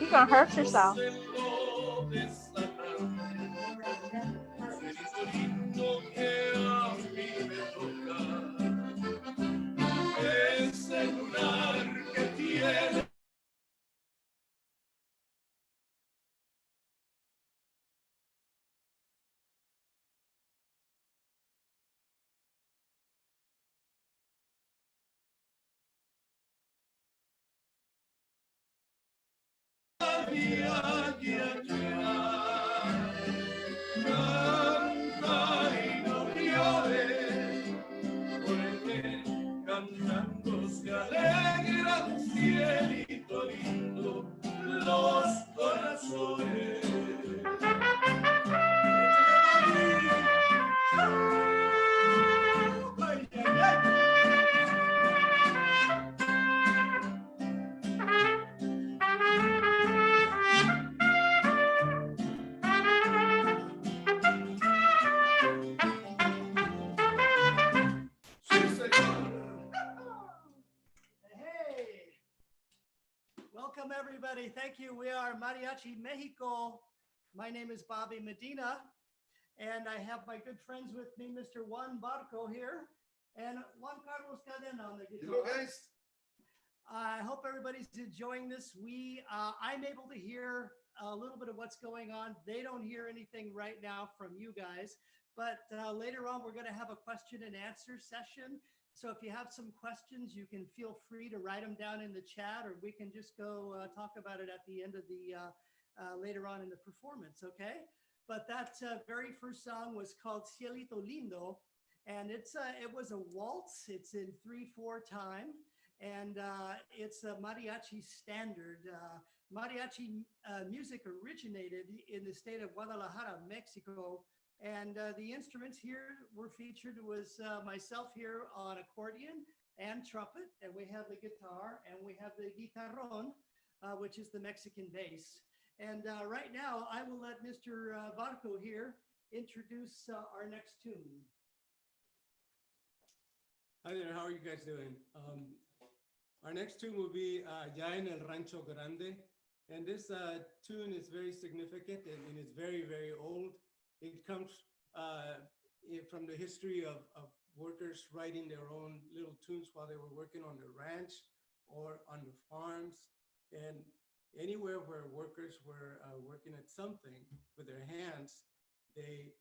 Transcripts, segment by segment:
You're gonna hurt yourself. Cantando se alegra un cielito lindo, los corazones. Welcome, everybody. Thank you. We are Mariachi Mexico. My name is Bobby Medina, and I have my good friends with me, Mr. Juan Barco here, and Juan Carlos Cadena on the guitar. Hello, guys. I hope everybody's enjoying this. I'm able to hear a little bit of what's going on. They don't hear anything right now from you guys, but later on, we're going to have a question and answer session. So if you have some questions, you can feel free to write them down in the chat, or we can just go talk about it at the end of the later on in the performance, okay? But that very first song was called Cielito Lindo, and it was a waltz. It's in 3/4 time, and it's a mariachi standard. Mariachi music originated in the state of Guadalajara, Mexico. And the instruments here were featured was myself here on accordion and trumpet, and we have the guitar, and we have the guitarrón, which is the Mexican bass. And right now, I will let Mr. Barco here introduce our next tune. Hi there, how are you guys doing? Our next tune will be Ya en el Rancho Grande. And this tune is very significant and it's very, very old. It comes from the history of workers writing their own little tunes while they were working on the ranch or on the farms. And anywhere where workers were working at something with their hands, they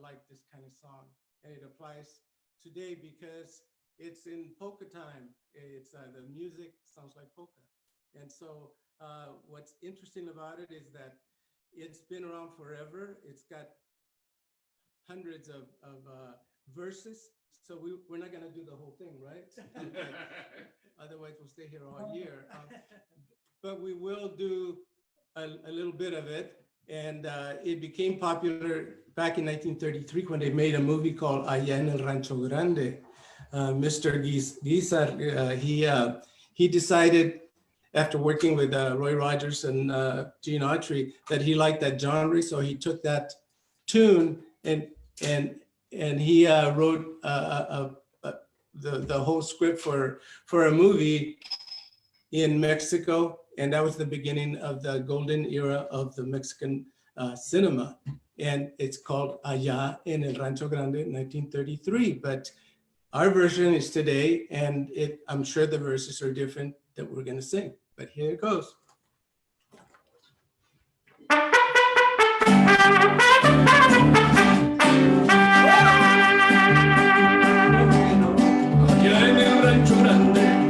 like this kind of song. And it applies today because it's in polka time. It's the music sounds like polka. And so what's interesting about it is that it's been around forever. It's got hundreds of verses. So we're not gonna do the whole thing, right? Otherwise we'll stay here all year. But we will do a little bit of it. And it became popular back in 1933 when they made a movie called Allá en el Rancho Grande. Mr. Guizar, he decided after working with Roy Rogers and Gene Autry that he liked that genre. So he took that tune and he wrote the whole script for a movie in Mexico. And that was the beginning of the golden era of the Mexican cinema. And it's called Allá en el Rancho Grande, 1933. But our version is today, and I'm sure the verses are different that we're gonna sing. But here it goes. Allá en el Rancho Grande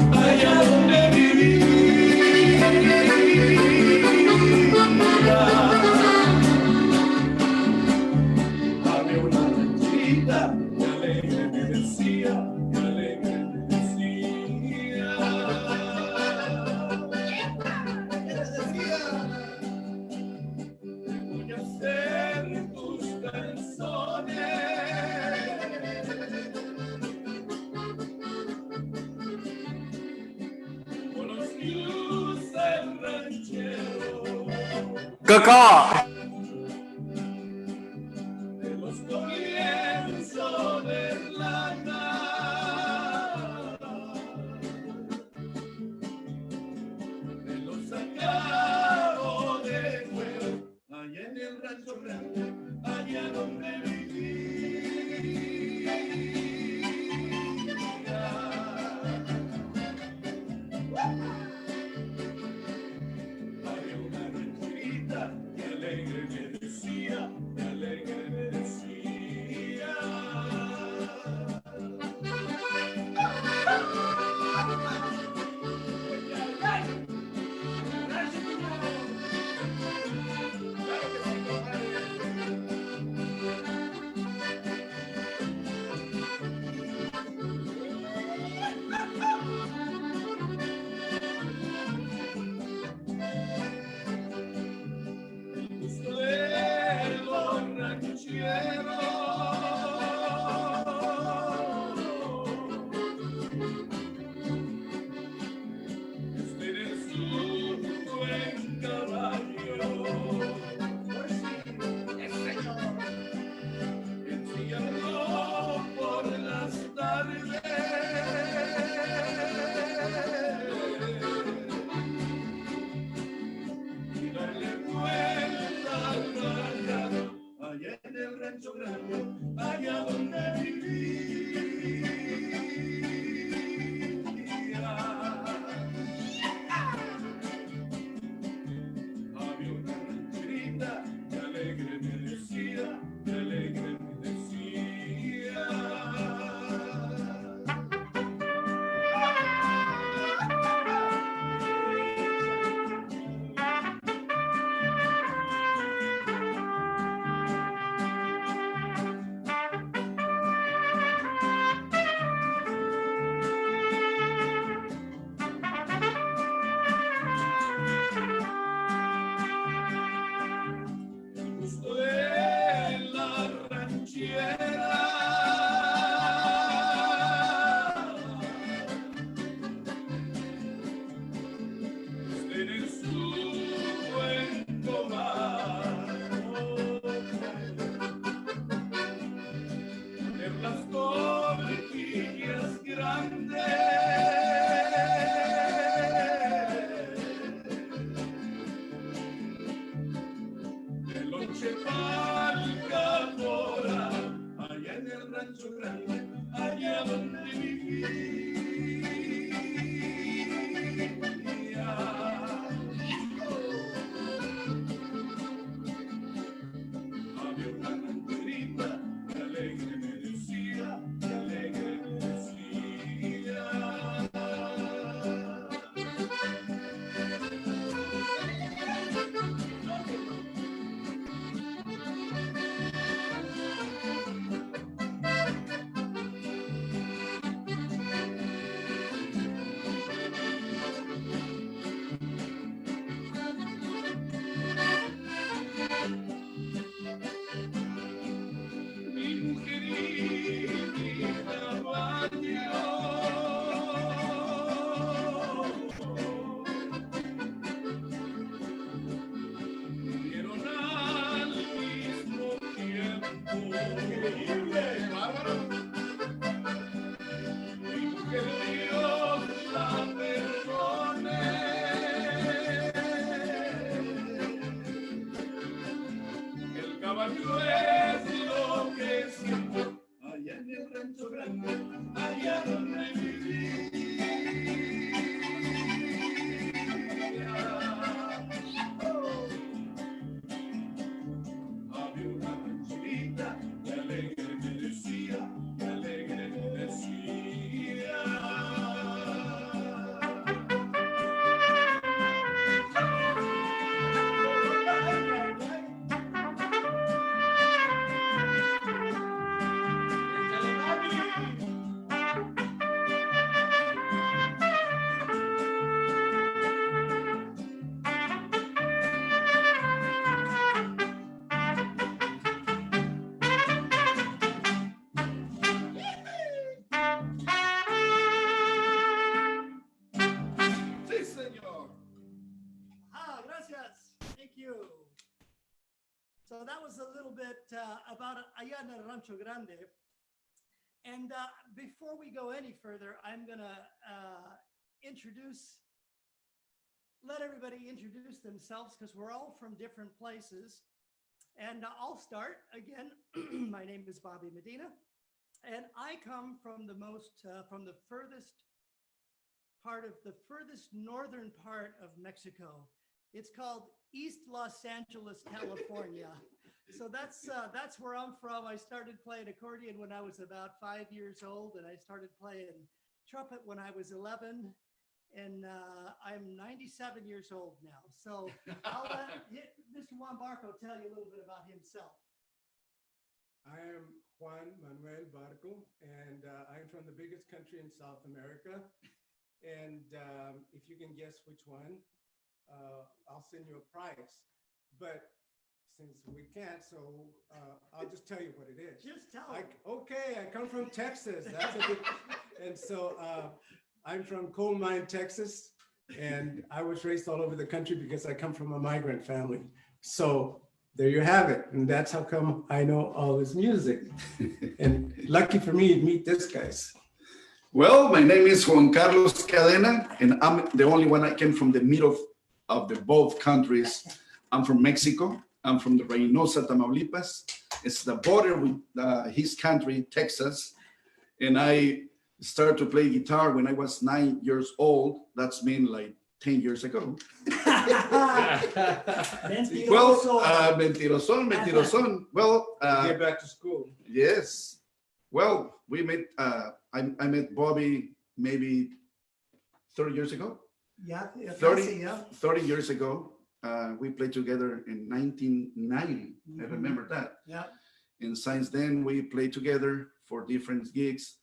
แล้วก็ de los comienzos de la nada, de los sacados de fuego, allá en el rancho grande, allá donde vivía. Había una rancherita que alegre me decía, que alegre me decía. El gusto de los rancheros es tener su buen caballo, ensillarlo por las tardes y darle vuelta al rayado, allá en el rancho grande, allá donde vivía. Había una rancherita que alegre me decía, que alegre me decía. El gusto de la ranchera es tener su buen comadre, tener las tortillas grandes, de lonche pa'l caporal, allá en el rancho grande, allá donde vivía. Había una rancherita que alegre me decía, que alegre me decía. Mi mujer y mi caballo murieron al mismo tiempo. Mi mujer, Dios la perdone, el caballo es lo que siento, allá en el rancho grande, allá donde vivía. Había una rancherita que alegre me decía, que alegre me decía. that was a little bit about allá en el Rancho Grande. And before we go any further, I'm going to let everybody introduce themselves because we're all from different places. And I'll start again. My name is Bobby Medina, and I come from the furthest northern part of Mexico. It's called East Los Angeles, California. So that's where I'm from. I started playing accordion when I was about 5 years old, and I started playing trumpet when I was 11. And I'm 97 years old now. So I'll let Mr. Juan Barco tell you a little bit about himself. I am Juan Manuel Barco, and I'm from the biggest country in South America. And if you can guess which one, I'll send you a prize. But since we can't, so I'll just tell you what it is. Just tell me. Okay, I come from Texas. That's a big, and so I'm from Coal Mine, Texas, and I was raised all over the country because I come from a migrant family. So there you have it. And that's how come I know all this music. And lucky for me to meet this guys. Well, my name is Juan Carlos Cadena, and I'm the only one that came from the middle of the both countries. I'm from Mexico. I'm from the Reynosa, Tamaulipas. It's the border with his country, Texas. And I started to play guitar when I was 9 years old. That's been like 10 years ago. Mentiroson. Well, get back to school. Yes. Well, we met, I met Bobby maybe 30 years ago. Yeah, 30 years ago. We played together in 1990. I remember that. Yeah. And since then, we played together for different gigs.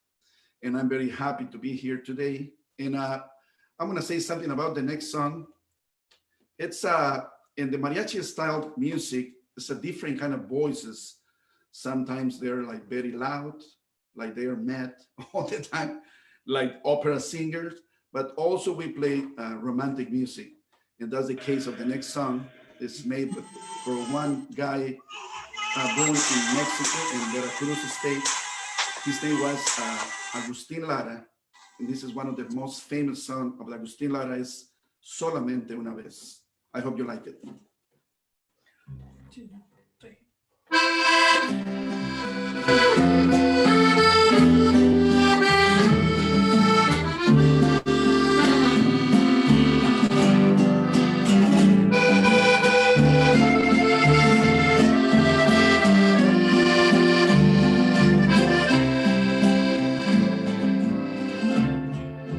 And I'm very happy to be here today. And I'm going to say something about the next song. It's in the mariachi style music, it's a different kind of voices. Sometimes they're like very loud, like they are mad all the time, like opera singers. But also we play romantic music. And that's the case of the next song. It's made for one guy born in Mexico, in Veracruz state. His name was Agustin Lara. And this is one of the most famous songs of Agustin Lara is Solamente una vez. I hope you like it. 2, 3.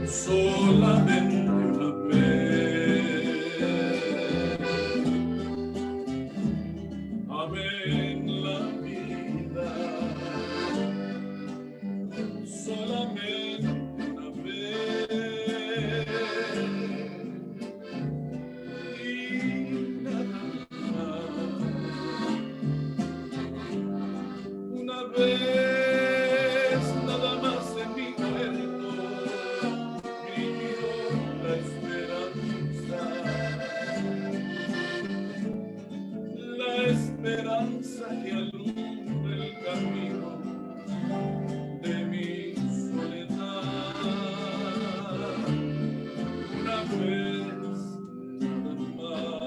Solamente una vez. Amé en la vida. Solamente una vez. Y nada más. Una vez nada más en mi muerto. La esperanza que alumbra el camino de mi soledad. Una vez nada más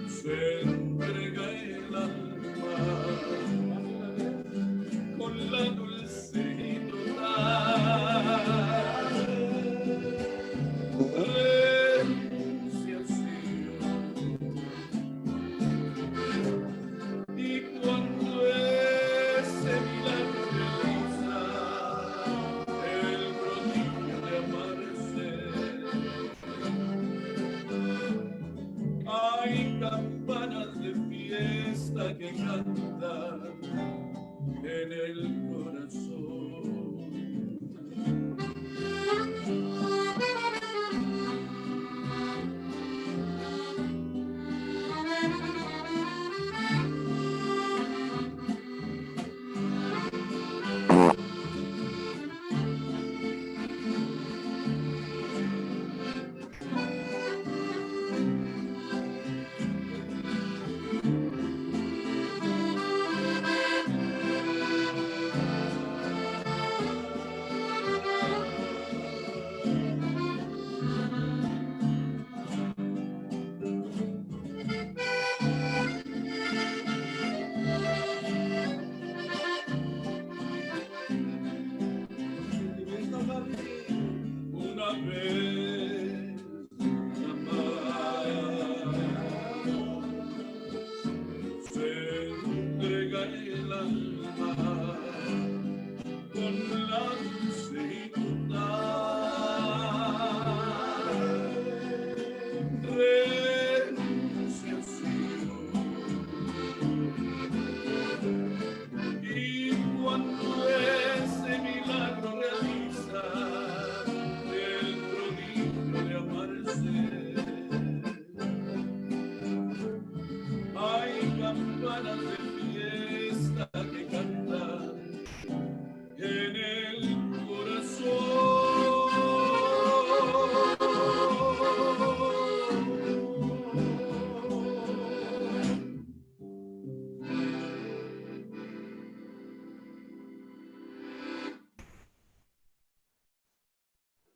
se entrega el alma con la dulce y que cantan en el corazón.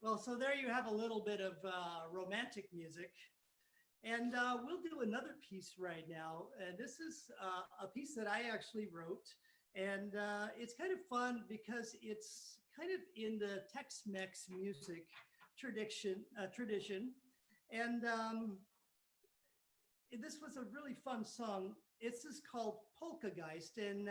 Well, so there you have a little bit of romantic music. And we'll do another piece right now. And this is a piece that I actually wrote. And it's kind of fun because it's kind of in the Tex-Mex music tradition. And this was a really fun song. It's just called Polkageist. And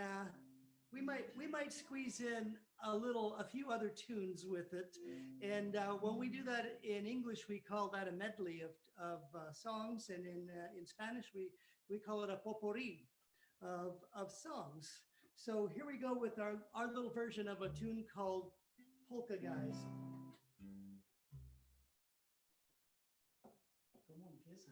we might squeeze in a few other tunes with it. And when we do that in English, we call that a medley of songs. And in Spanish, we call it a potpourri of songs. So here we go with our little version of a tune called Polkageist. Come on, kiss.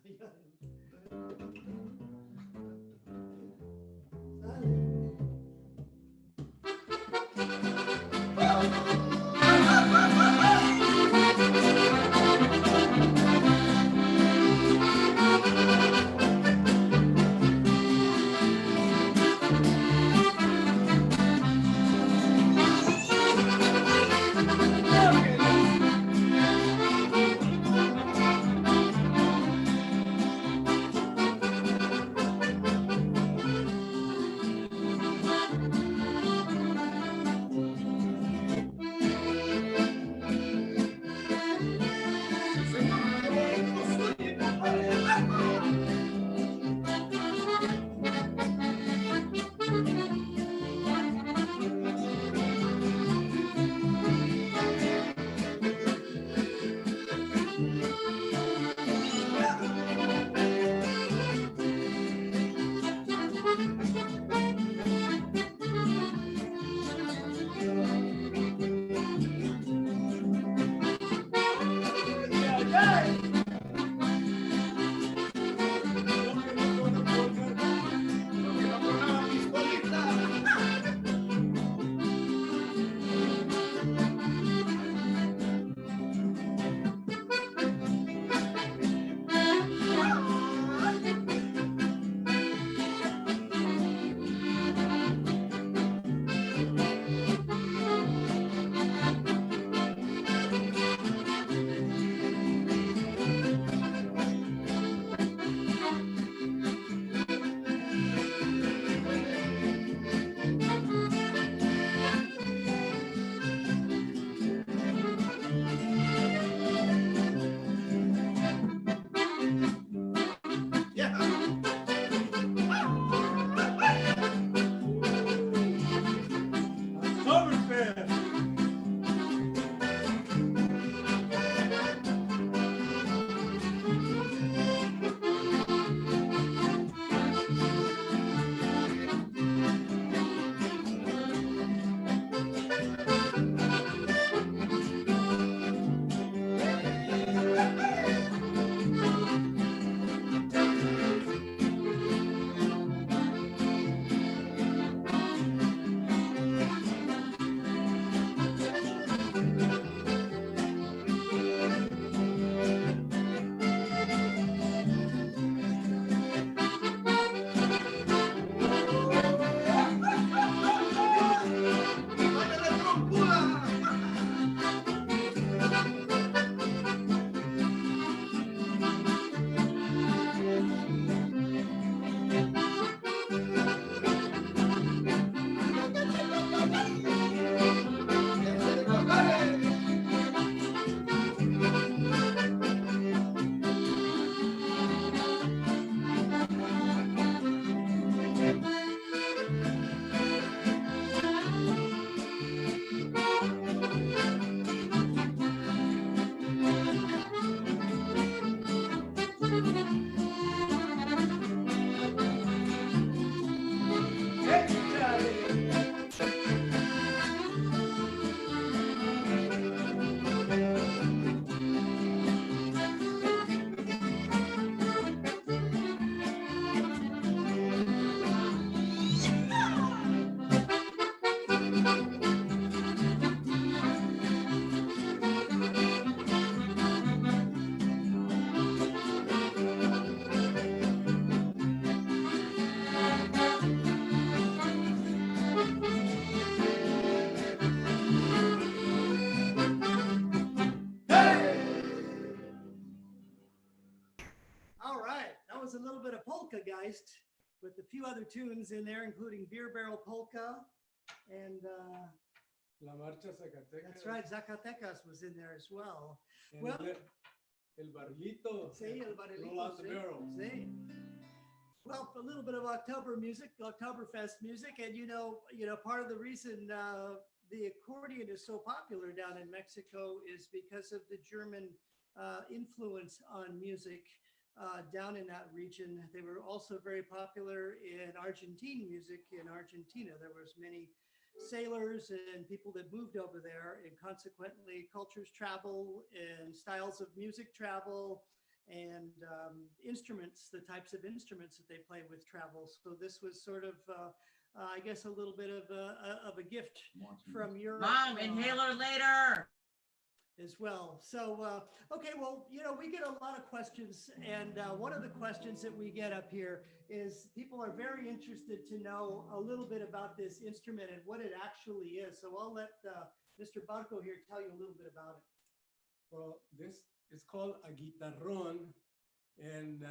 Polkageist with a few other tunes in there, including Beer Barrel Polka. And La Marcha Zacatecas. that's right, Zacatecas was in there as well. And Well, El Barrilito. sí, el Roll barrilito, out the sí, barrels. sí. Well, a little bit of October music, Oktoberfest music, and part of the reason the accordion is so popular down in Mexico is because of the German influence on music down in that region. They were also very popular in Argentine music. In Argentina, there was many sailors and people that moved over there, and consequently cultures travel and styles of music travel, and instruments, the types of instruments that they play with travel. So this was sort of, I guess, a little bit of a gift from Europe. Mom, inhaler later. As well. So, okay, well, we get a lot of questions, and one of the questions that we get up here is people are very interested to know a little bit about this instrument and what it actually is. So I'll let Mr. Barco here tell you a little bit about it. Well, this is called a guitarrón, and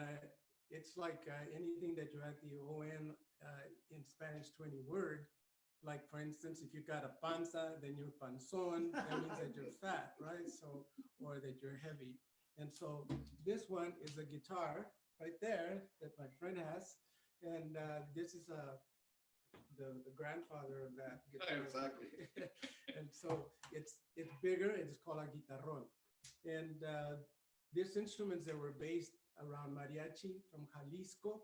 it's like anything that you add the ON in Spanish to any word. Like, for instance, if you got a panza, then you're panzón, that means that you're fat, right? So, or that you're heavy. And so this one is a guitar right there that my friend has. And this is the grandfather of that guitar. Exactly. And so it's bigger, it's called a guitarrón. And these instruments that were based around mariachi from Jalisco.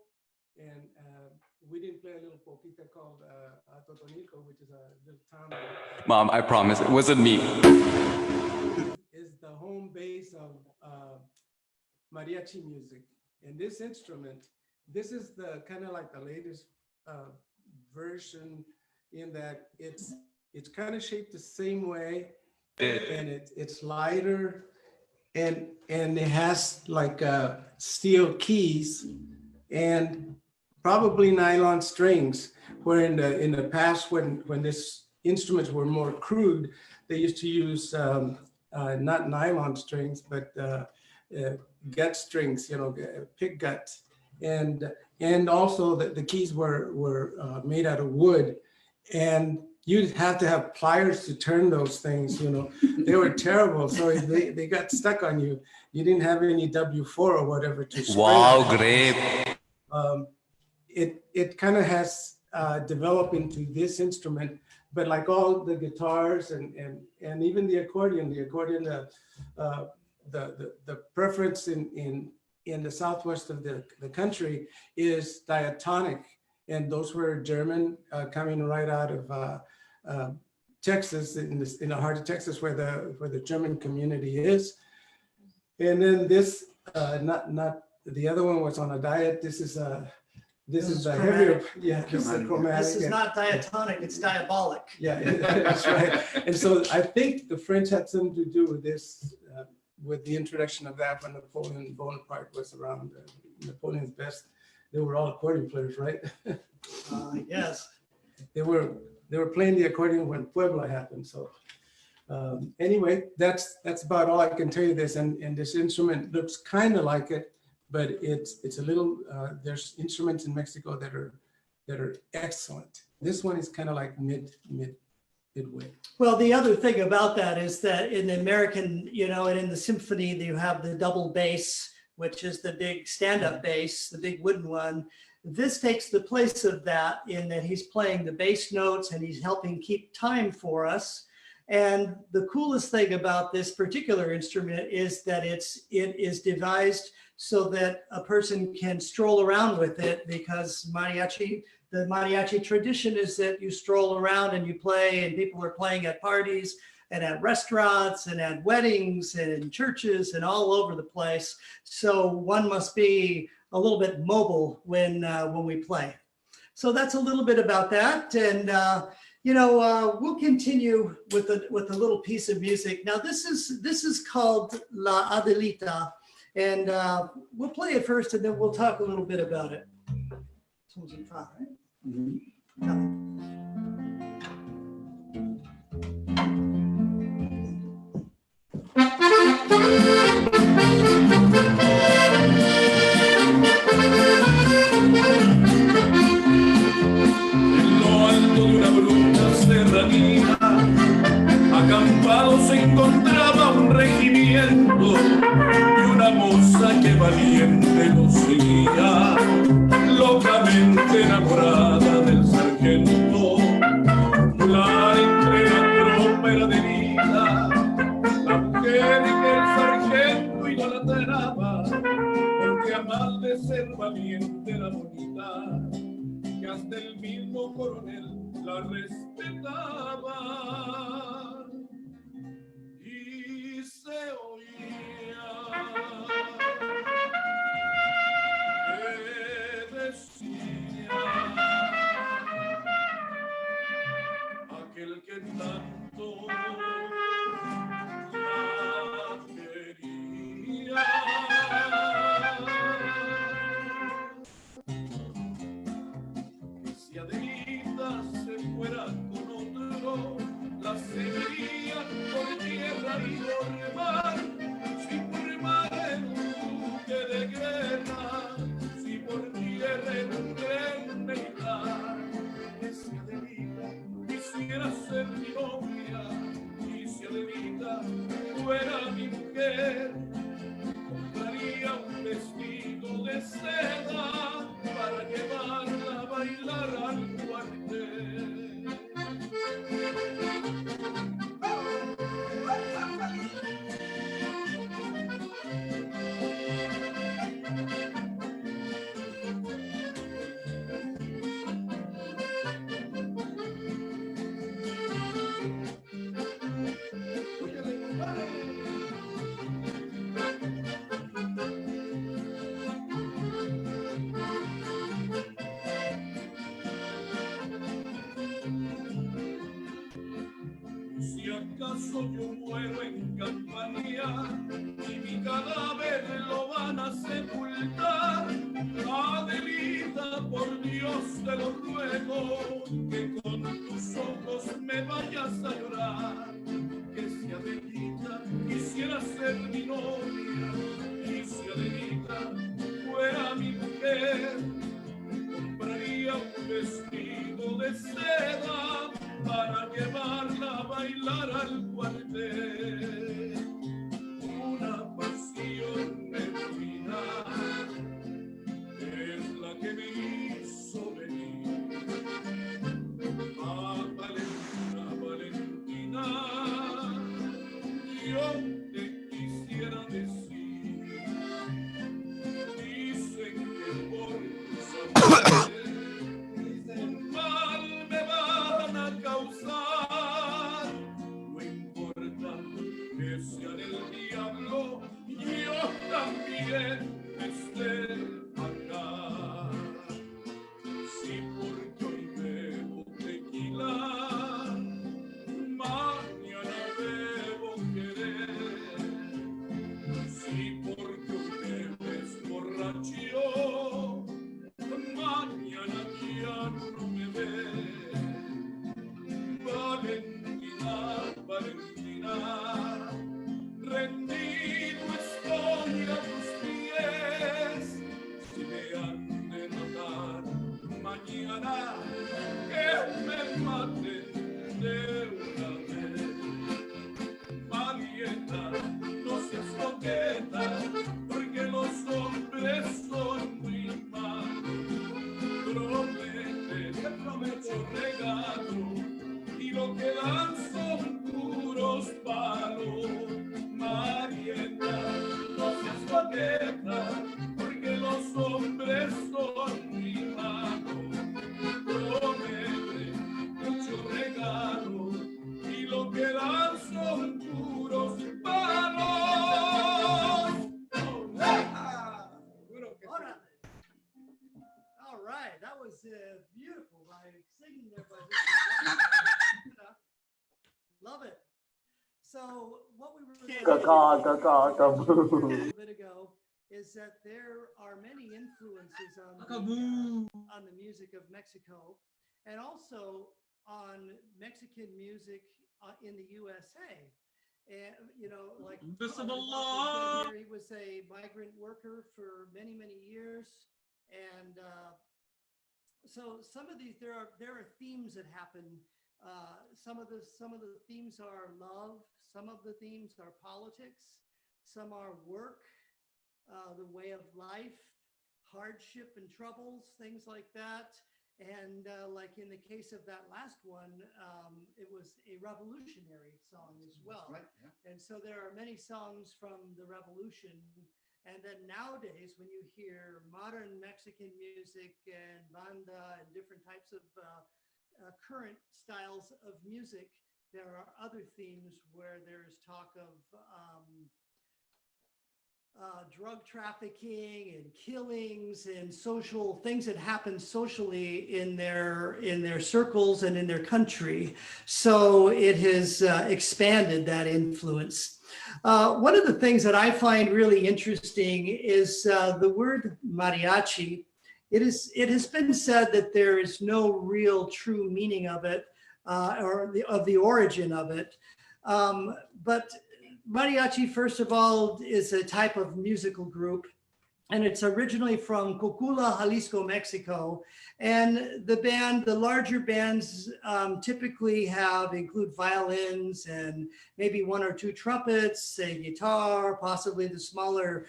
And we didn't play a little polquita called Totonilco, which is a little town. Mom, I promise it wasn't me. Is the home base of mariachi music. And this instrument, this is the kind of like the latest version in that it's kind of shaped the same way, and it's lighter, and it has like steel keys and probably nylon strings, where in the past when these instruments were more crude, they used to use not nylon strings, but gut strings, pig gut. And also the keys were made out of wood, and you'd have to have pliers to turn those things, they were terrible. So they got stuck on you. You didn't have any W4 or whatever to spray. Wow, great. It kind of has developed into this instrument, but like all the guitars and even the accordion, the preference in the southwest of the country is diatonic, and those were German coming right out of Texas, in the heart of Texas, where the German community is. And then this, not the other one was on a diet. This is a heavier, this is chromatic. This is not diatonic, it's diabolic. Yeah, that's right. And so I think the French had something to do with this, with the introduction of that when Napoleon Bonaparte was around. Napoleon's best, they were all accordion players, right? Yes. They were playing the accordion when Puebla happened. So anyway, that's about all I can tell you. This and this instrument looks kind of like it, but it's a little. There's instruments in Mexico that are excellent. This one is kind of like midway. Well, the other thing about that is that in the American, and in the symphony, you have the double bass, which is the big stand-up bass, the big wooden one. This takes the place of that in that he's playing the bass notes and he's helping keep time for us. And the coolest thing about this particular instrument is that it is devised so that a person can stroll around with it, because the mariachi tradition is that you stroll around and you play, and people are playing at parties and at restaurants and at weddings and in churches and all over the place. So one must be a little bit mobile when we play. So that's a little bit about that. And we'll continue with a little piece of music. Now this is called La Delita, and we'll play it first, and then we'll talk a little bit about it. Acampado se encontraba un regimiento y una moza que valiente lo seguía, locamente enamorada del sargento. La entrega tropa era Delita, la mujer que el sargento idolatraba, porque a mal de ser valiente era bonita, que hasta el mismo coronel la respetaba. Y se oía que decía aquel que tanto la quería. Si Adelita se fuera con otro, la seguiría por tierra y por mar. Si por mar en un buque de guerra, si por tierra en un tren militar. Que si Adelita quisiera ser mi novia, y si Adelita fuera mi mujer, compraría un vestido de seda para llevarla a bailar al cuartel. Si acaso yo muero en campanilla y mi cadáver lo van a sepultar, Adelita, por Dios te lo ruego, que con tus ojos me vayas a llorar. Que si Adelita quisiera ser mi novia, y si Adelita fuera mi mujer, compraría un vestido de seda para llevarla a bailar al cuartel. Una pasión genuina es la que me hizo venir. Ah, Valentina, Valentina, yo te quisiera decir. Dicen que por tus amores mal me van a causar. No importa que sean el diablo, yo también esté acá. Si porque hoy bebo tequila, mañana debo querer. Si porque hoy bebes borracho, mañana ya no me ve. Valentina, Valentina, rendido estoy a tus pies. Si me han de matar mañana, que me maten de una vez. Valienta, no seas coqueta, porque los hombres son muy malos. Promete, te prometo regalo, y lo que dan son puros palos. Marieta, no seas coqueta, porque los hombres son muy malos. Promete mucho regalo, y lo que dan son puros palos. Órale. All right, that was beautiful by singing there by love it. So what we were saying a little bit ago is that there are many influences on the music of Mexico and also on Mexican music in the USA. And you know, like he was a migrant worker for many, many years, and so some of these there are themes that happen Some of the themes are love. Some of the themes are politics. Some are work, the way of life, hardship and troubles, things like that. And like in the case of that last one, it was a revolutionary song as well. Right, yeah. And so there are many songs from the revolution. And then nowadays, when you hear modern Mexican music and banda and different types of current styles of music, there are other themes where there's talk of drug trafficking and killings and social things that happen socially in their circles and in their country. So it has expanded that influence. One of the things that I find really interesting is the word mariachi. It has been said that there is no real true meaning of it or of the origin of it. But mariachi, first of all, is a type of musical group, and it's originally from Cocula, Jalisco, Mexico. And the larger bands typically include violins and maybe one or two trumpets, a guitar, possibly the smaller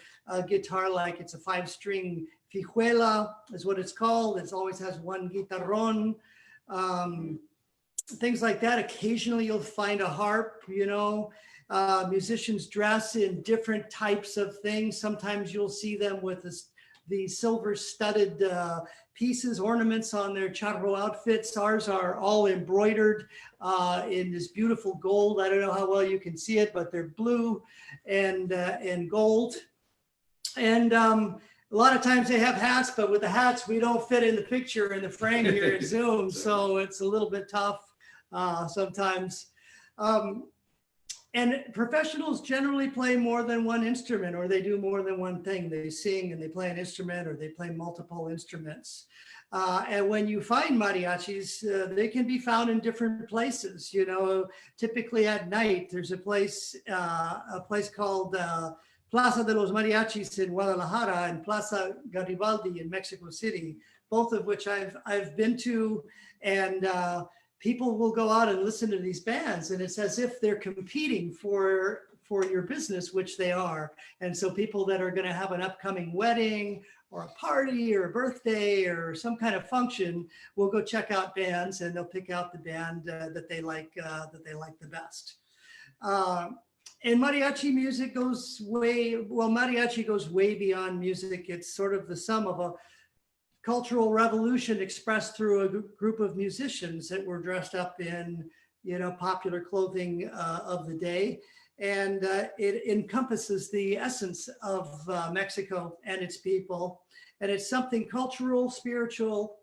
guitar, like it's a 5-string fijuela is what it's called. It always has one guitarron. Things like that. Occasionally you'll find a harp, musicians dress in different types of things. Sometimes you'll see them with the silver studded pieces, ornaments on their charro outfits. Ours are all embroidered in this beautiful gold. I don't know how well you can see it, but they're blue and gold. And a lot of times they have hats, but with the hats, we don't fit in the picture in the frame here at Zoom. So it's a little bit tough sometimes. And professionals generally play more than one instrument, or they do more than one thing. They sing and they play an instrument, or they play multiple instruments. And when you find mariachis, they can be found in different places. Typically at night, there's a place called Plaza de los Mariachis in Guadalajara and Plaza Garibaldi in Mexico City, both of which I've been to, and people will go out and listen to these bands, and it's as if they're competing for your business, which they are. And so people that are going to have an upcoming wedding or a party or a birthday or some kind of function will go check out bands, and they'll pick out the band that they like the best. And mariachi music mariachi goes way beyond music. It's sort of the sum of a cultural revolution expressed through a group of musicians that were dressed up in, popular clothing of the day. And it encompasses the essence of Mexico and its people. And it's something cultural, spiritual,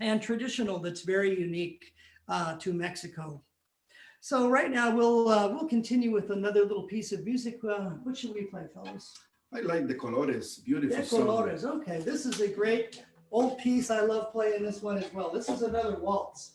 and traditional that's very unique to Mexico. So right now we'll continue with another little piece of music. What should we play, fellas? I like the Colores, beautiful De song. Colores. Okay, this is a great old piece. I love playing this one as well. This is another waltz.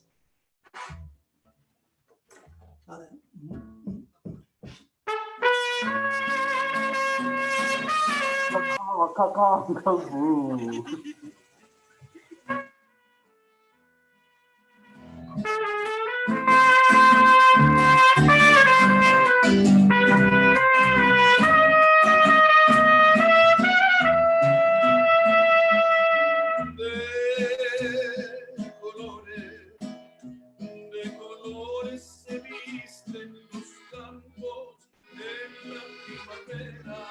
De colores se visten los campos en la primavera.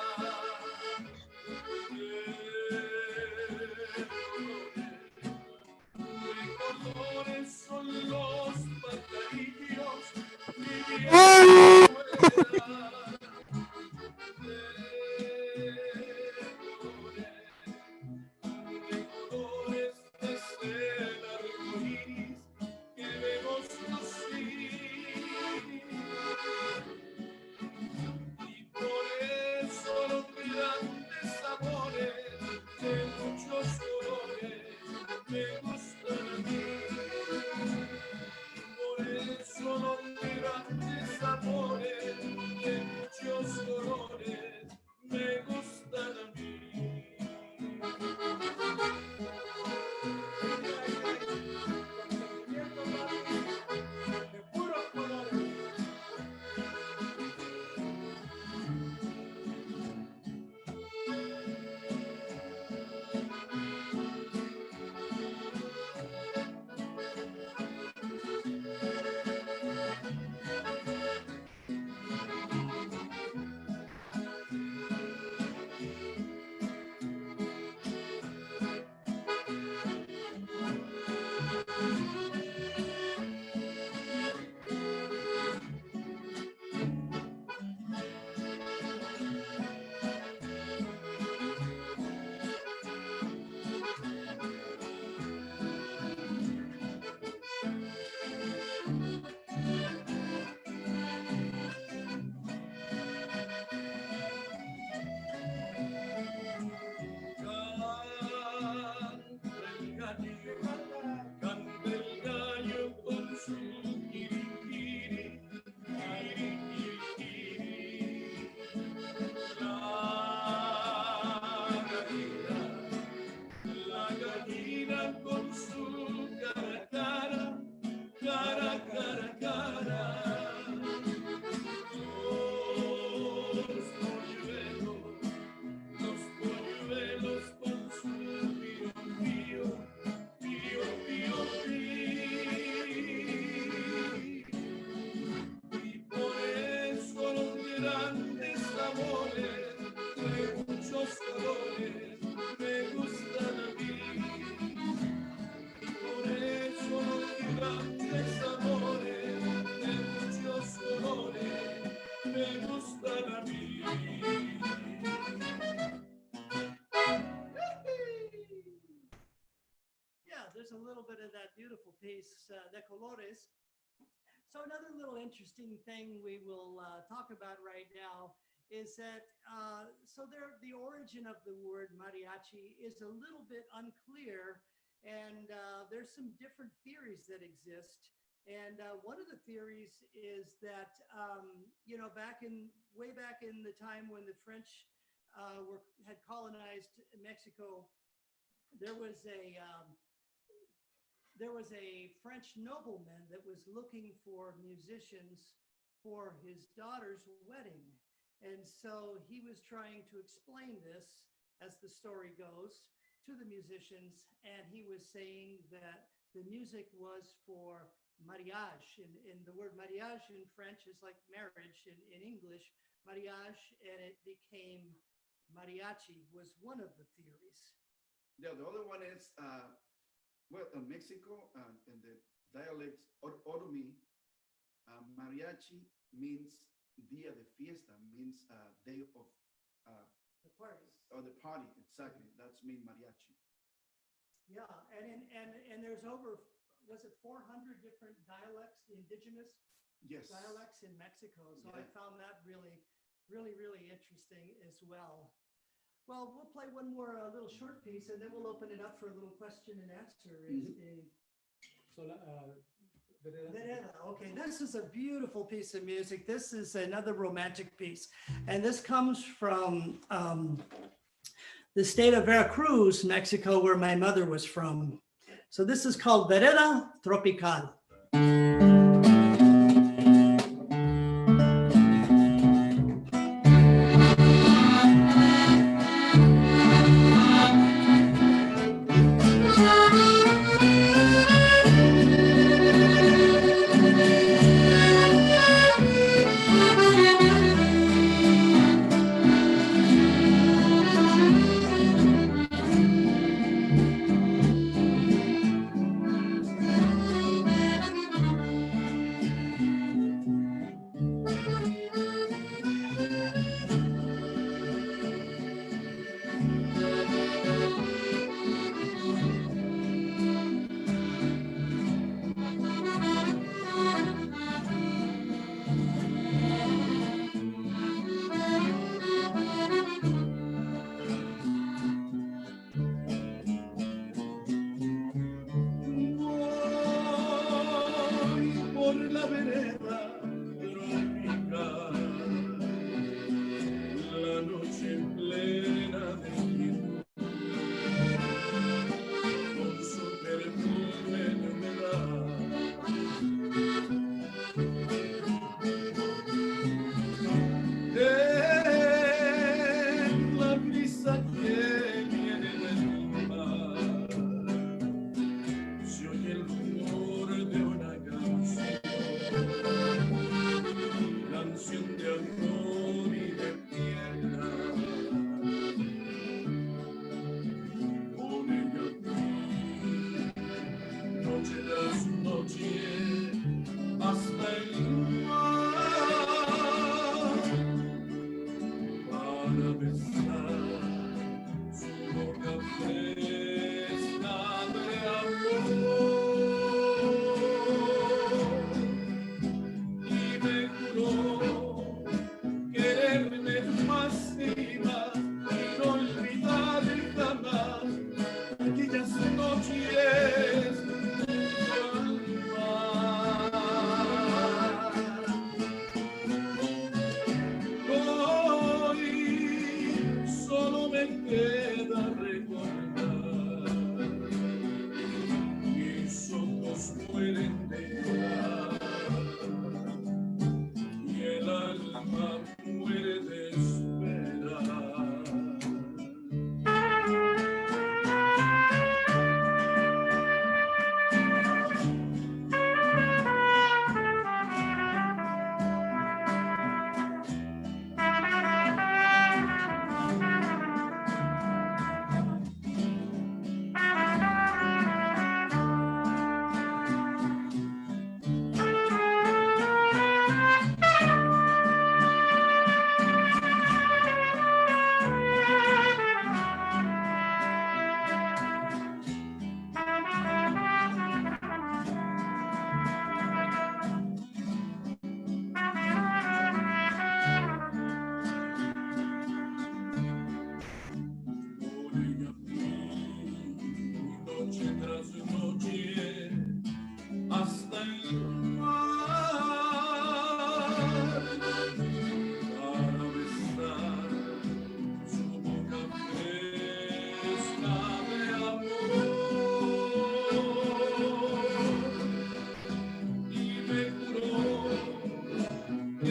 De colores son los pajarillos viviendo afuera. De colores desde el arco iris que vemos lucir, y por eso los grandes amores de muchos colores me gustan a mí, por eso los grandes grandes amores, de muchos colores, me gustan a mí. Por eso los grandes amores, de muchos colores, me gustan a mí. Yeah, there's a little bit of that beautiful piece, De Colores. So another little interesting thing we will talk about right now is that, the origin of the word mariachi is a little bit unclear, and there's some different theories that exist. And one of the theories is that, way back in the time when the French had colonized Mexico, there was a French nobleman that was looking for musicians for his daughter's wedding. And so he was trying to explain this, as the story goes, to the musicians. And he was saying that the music was for mariage. And the word mariage in French is like marriage in English, mariage, and it became mariachi, was one of the theories. Yeah, the other one is, in Mexico, in the dialect Oromi, mariachi means dia de fiesta, means day of The party. the party. Exactly, that's mean mariachi. Yeah, and there's over, was it 400 different dialects, indigenous Yes. dialects in Mexico? So I Yeah. found that really, really, really interesting as well. Well, we'll play one more little short piece, and then we'll open it up for a little question and answer. So, Verena, Verena, okay, this is a beautiful piece of music. This is another romantic piece, and this comes from the state of Veracruz, Mexico, where my mother was from. So this is called Verena Tropical.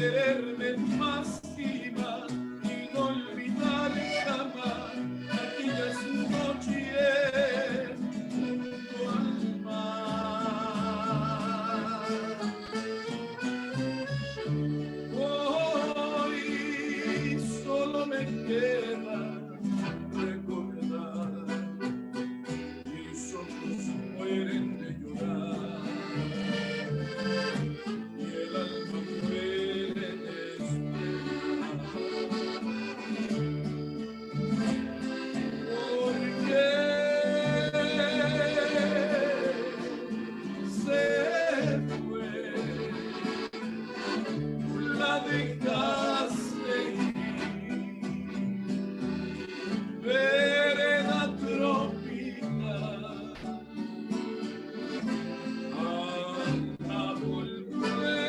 quererme más y más y no olvidar jamás aquellas noches junto al mar. Hoy solo me queda recordar, mis ojos mueren de llorar y el alma muere de esperar. Porque se fue, la dejaste ir, vereda tropical. Anda, volver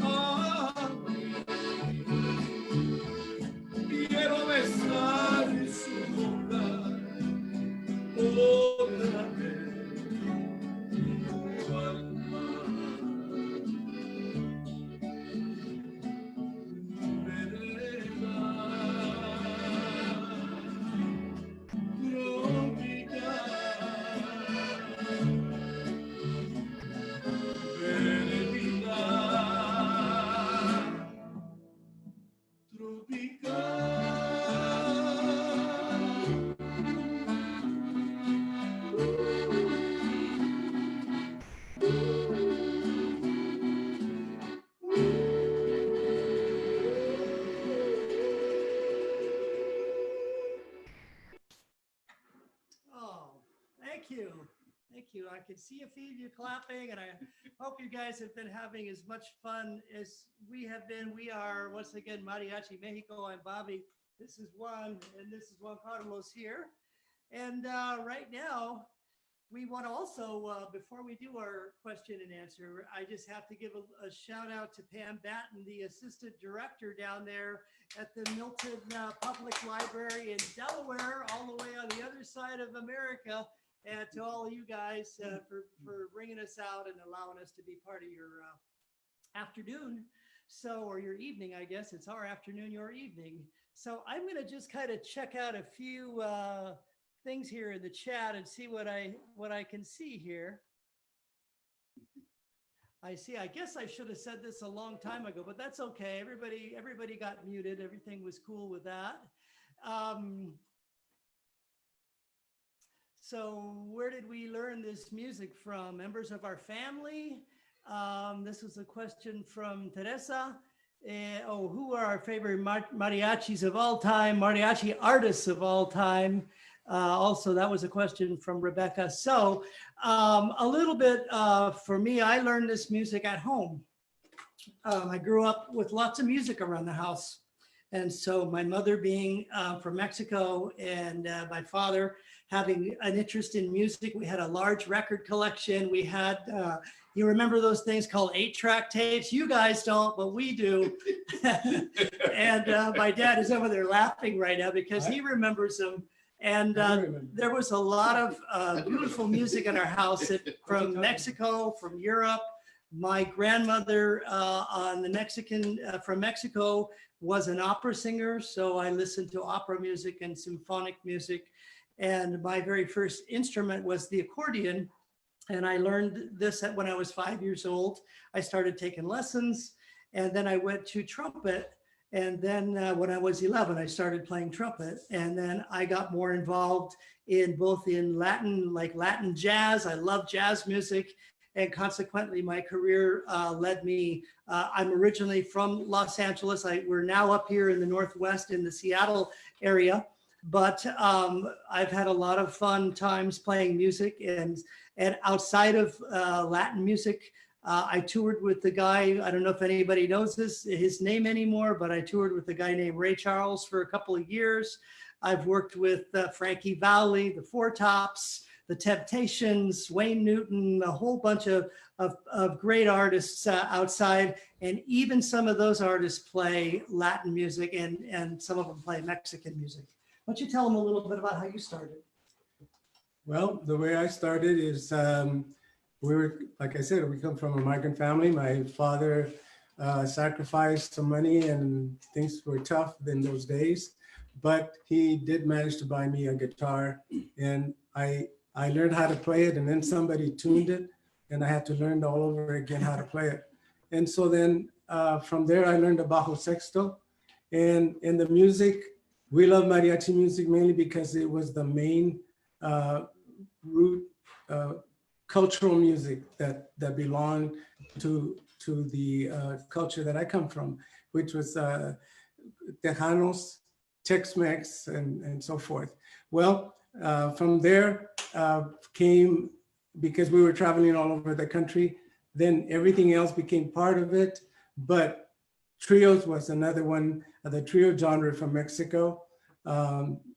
a mí. Quiero besar su boca otra vez junto al mar. Vereda Oh, thank you. Thank you. I can see a few of you clapping, and I hope you guys have been having as much fun as we have been. We are, once again, Mariachi Mexico. I'm Bobby. This is Juan, and this is Juan Carlos here. And right now, we want to also, before we do our question and answer, I just have to give a shout out to Pam Batten, the assistant director down there at the Milton Public Library in Delaware, all the way on the other side of America, and to all of you guys for bringing us out and allowing us to be part of your afternoon. So, or your evening, I guess. It's our afternoon, your evening. So I'm going to just kind of check out a few things here in the chat and see what I can see here. I see. I guess I should have said this a long time ago, but that's okay. Everybody got muted. Everything was cool with that. So where did we learn this music from? Members of our family? This was a question from Teresa. Who are our favorite mariachis of all time? Mariachi artists of all time? Also, that was a question from Rebecca. So a little bit for me, I learned this music at home. I grew up with lots of music around the house. And so my mother being from Mexico and my father having an interest in music, we had a large record collection. We had, you remember those things called 8-track tapes? You guys don't, but we do. And my dad is over there laughing right now because he remembers them. And there was a lot of beautiful music in our house from Mexico, from Europe. My grandmother on the Mexican from Mexico was an opera singer, so I listened to opera music and symphonic music. And my very first instrument was the accordion, and I learned this when I was 5 years old. I started taking lessons, and then I went to trumpet. And then when I was 11, I started playing trumpet. And then I got more involved in both in Latin, like Latin jazz. I love jazz music. And consequently, my career led me. I'm originally from Los Angeles. We're now up here in the Northwest in the Seattle area. But I've had a lot of fun times playing music. And outside of Latin music, I toured with the guy, I don't know if anybody knows his name anymore, but I toured with a guy named Ray Charles for a couple of years. I've worked with Frankie Valli, the Four Tops, the Temptations, Wayne Newton, a whole bunch of great artists outside. And even some of those artists play Latin music and some of them play Mexican music. Why don't you tell them a little bit about how you started? Well, the way I started is we were, like I said, we come from a migrant family. My father sacrificed some money and things were tough in those days, but he did manage to buy me a guitar, and I learned how to play it, and then somebody tuned it, and I had to learn all over again how to play it. And so then from there, I learned the bajo sexto. And in the music, we love mariachi music mainly because it was the main root cultural music that belonged to the culture that I come from, which was Tejanos, Tex-Mex, and so forth. Well, from there came, because we were traveling all over the country, then everything else became part of it. But trios was another one, the trio genre from Mexico,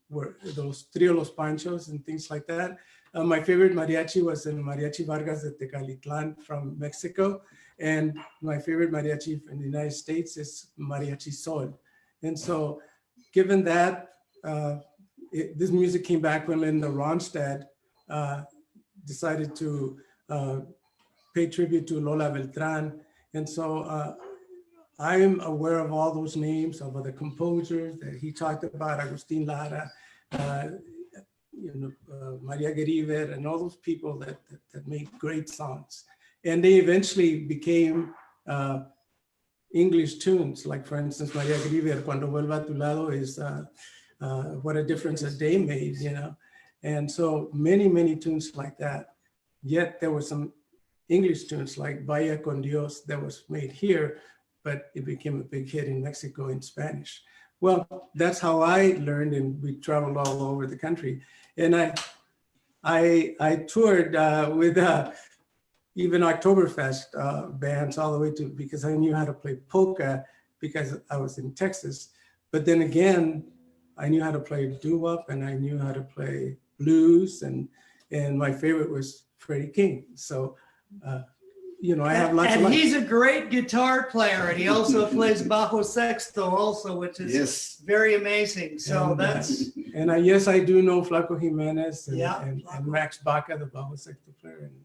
were those Trio Los Panchos and things like that. My favorite mariachi was the Mariachi Vargas de Tecalitlan from Mexico. And my favorite mariachi in the United States is Mariachi Sol. And so given that, this music came back when Linda Ronstadt decided to pay tribute to Lola Beltran. And so I'm aware of all those names of the composers that he talked about, Agustin Lara, Maria Geriver, and all those people that made great songs. And they eventually became English tunes, like for instance, Maria Geriver, Cuando Vuelva a Tu Lado is What a Difference a Day Made, you know. And so many, many tunes like that. Yet there were some English tunes like Vaya con Dios that was made here, but it became a big hit in Mexico in Spanish. Well, that's how I learned, and we traveled all over the country. And I toured with even Oktoberfest bands all the way to, because I knew how to play polka because I was in Texas. But then again, I knew how to play doo-wop and I knew how to play blues, and my favorite was Freddie King. So, I have lots of. And he's a great guitar player, and he also plays bajo sexto also, which is very amazing. So And, that's. And yes, I do know Flaco Jimenez and, Yeah. and Max Baca, the bajo sexto player, and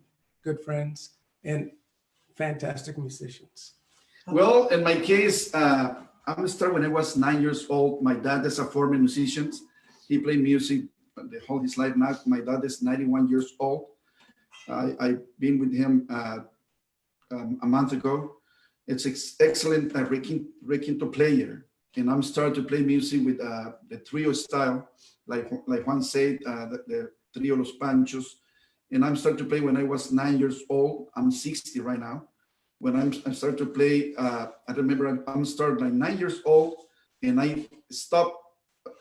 good friends and fantastic musicians. Well, in my case, I'm gonna start when I was 9 years old. My dad is a former musician. He played music the whole his life. Now my dad is 91 years old. I've been with him a month ago. It's excellent requinto player, and I'm starting to play music with the trio style, like Juan said, the Trio Los Panchos. And I'm starting to play when I was 9 years old. I'm 60 right now. When I started to play, I remember I'm starting like 9 years old, and I stopped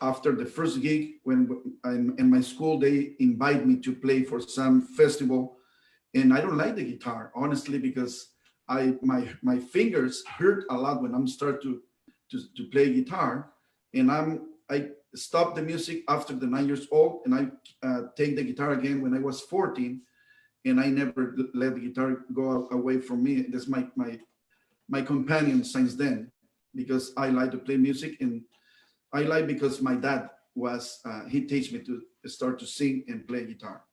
after the first gig when I'm in my school. They invite me to play for some festival, and I don't like the guitar, honestly, because my fingers hurt a lot when I'm start to play guitar, and I stopped the music after the 9 years old, and I take the guitar again when I was 14, and I never let the guitar go away from me. That's my companion since then, because I like to play music, and I like because my dad was he teach me to start to sing and play guitar.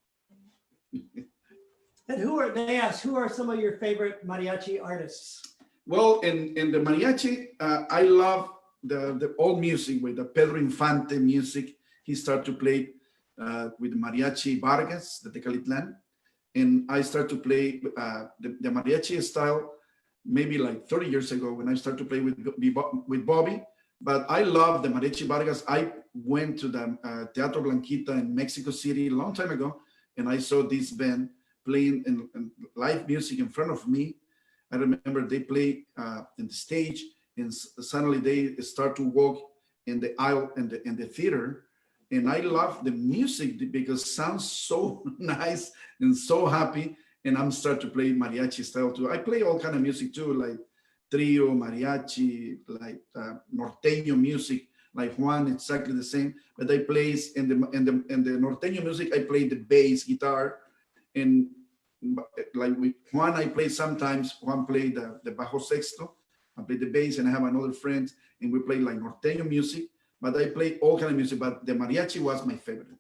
And they asked, who are some of your favorite mariachi artists? Well, in the mariachi, I love the old music with the Pedro Infante music. He started to play with Mariachi Vargas, the Tecalitlan. And I started to play the mariachi style maybe like 30 years ago when I started to play with Bobby. But I love the Mariachi Vargas. I went to the Teatro Blanquita in Mexico City a long time ago, and I saw this band playing in live music in front of me. I remember they play in the stage, and suddenly they start to walk in the aisle in the theater. And I love the music because it sounds so nice and so happy. And I'm starting to play mariachi style too. I play all kind of music too, like trio, mariachi, like norteño music, like Juan, exactly the same. But I play in the norteño music, I play the bass guitar. And like with Juan, I play sometimes. Juan play the bajo sexto. I play the bass, and I have another friend, and we play like norteño music. But I play all kind of music. But the mariachi was my favorite.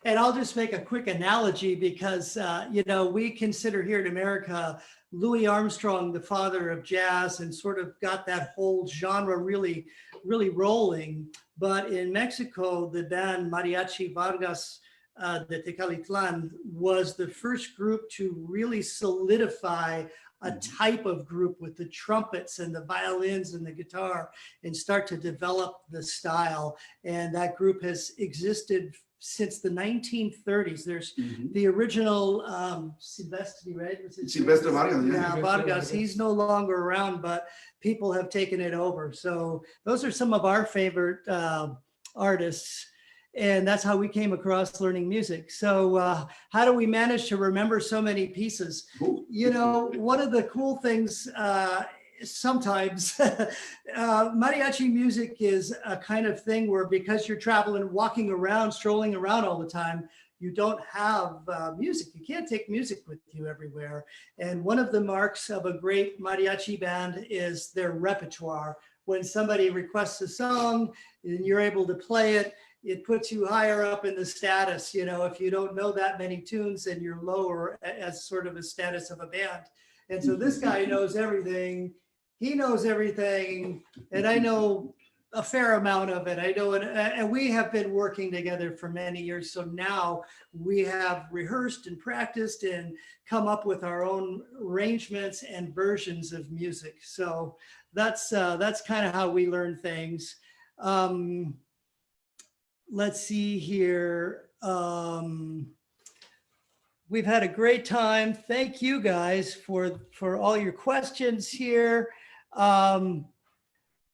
And I'll just make a quick analogy because, you know, we consider here in America, Louis Armstrong, the father of jazz, and sort of got that whole genre really, really rolling. But in Mexico, the band Mariachi Vargas de Tecalitlan was the first group to really solidify a type of group with the trumpets and the violins and the guitar and start to develop the style. And that group has existed since the 1930s. There's the original Silvestre, right? Silvestre Vargas, Yeah, Vargas. He's no longer around, but people have taken it over. So those are some of our favorite artists. And that's how we came across learning music. So how do we manage to remember so many pieces? You know, one of the cool things sometimes mariachi music is a kind of thing where, because you're traveling, walking around, strolling around all the time, you don't have music. You can't take music with you everywhere. And one of the marks of a great mariachi band is their repertoire. When somebody requests a song and you're able to play it, it puts you higher up in the status. You know, if you don't know that many tunes, then you're lower as sort of a status of a band. And so this guy knows everything. He knows everything. And I know a fair amount of it. I know it, and we have been working together for many years. So now we have rehearsed and practiced and come up with our own arrangements and versions of music. So that's kind of how we learn things. Let's see here. We've had a great time. Thank you guys for all your questions here.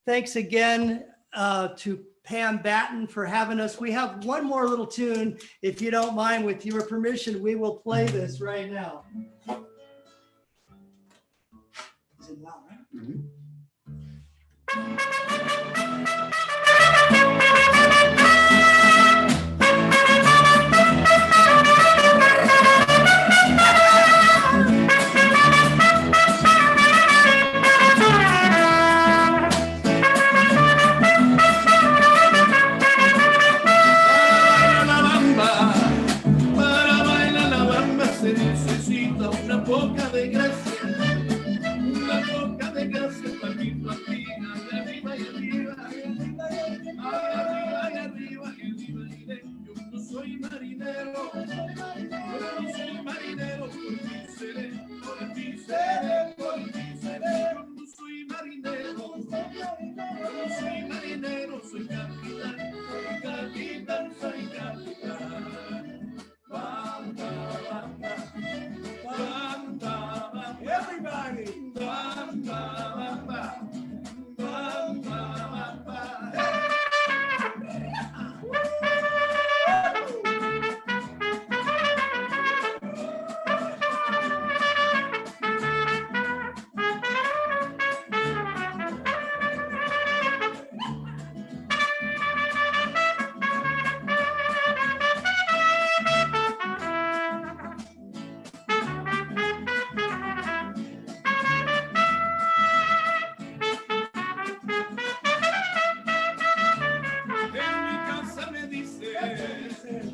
Thanks again to Pam Batten for having us. We have one more little tune. If you don't mind, with your permission, we will play this right now. Is it loud, right?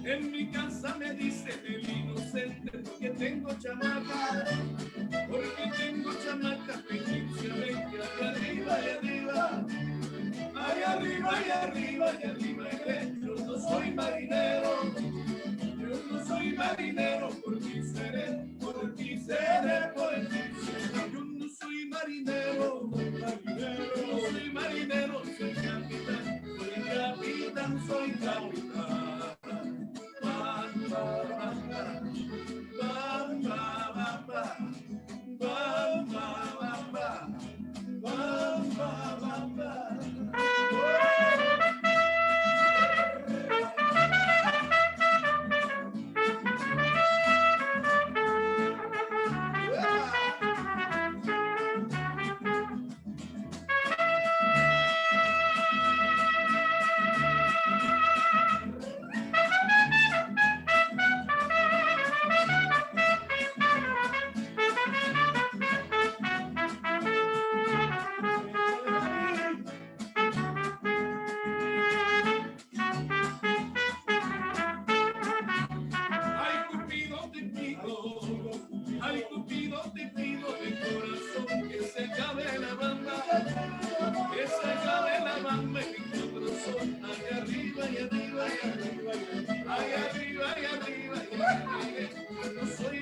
En mi casa me dice el inocente porque tengo chamaca, definitivamente allá arriba y arriba, allá arriba y arriba y arriba y yo no soy marinero, por ti seré, por ti seré, por ti seré. Yo no soy marinero, no soy marinero, soy capitán, soy capitán.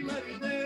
marinero.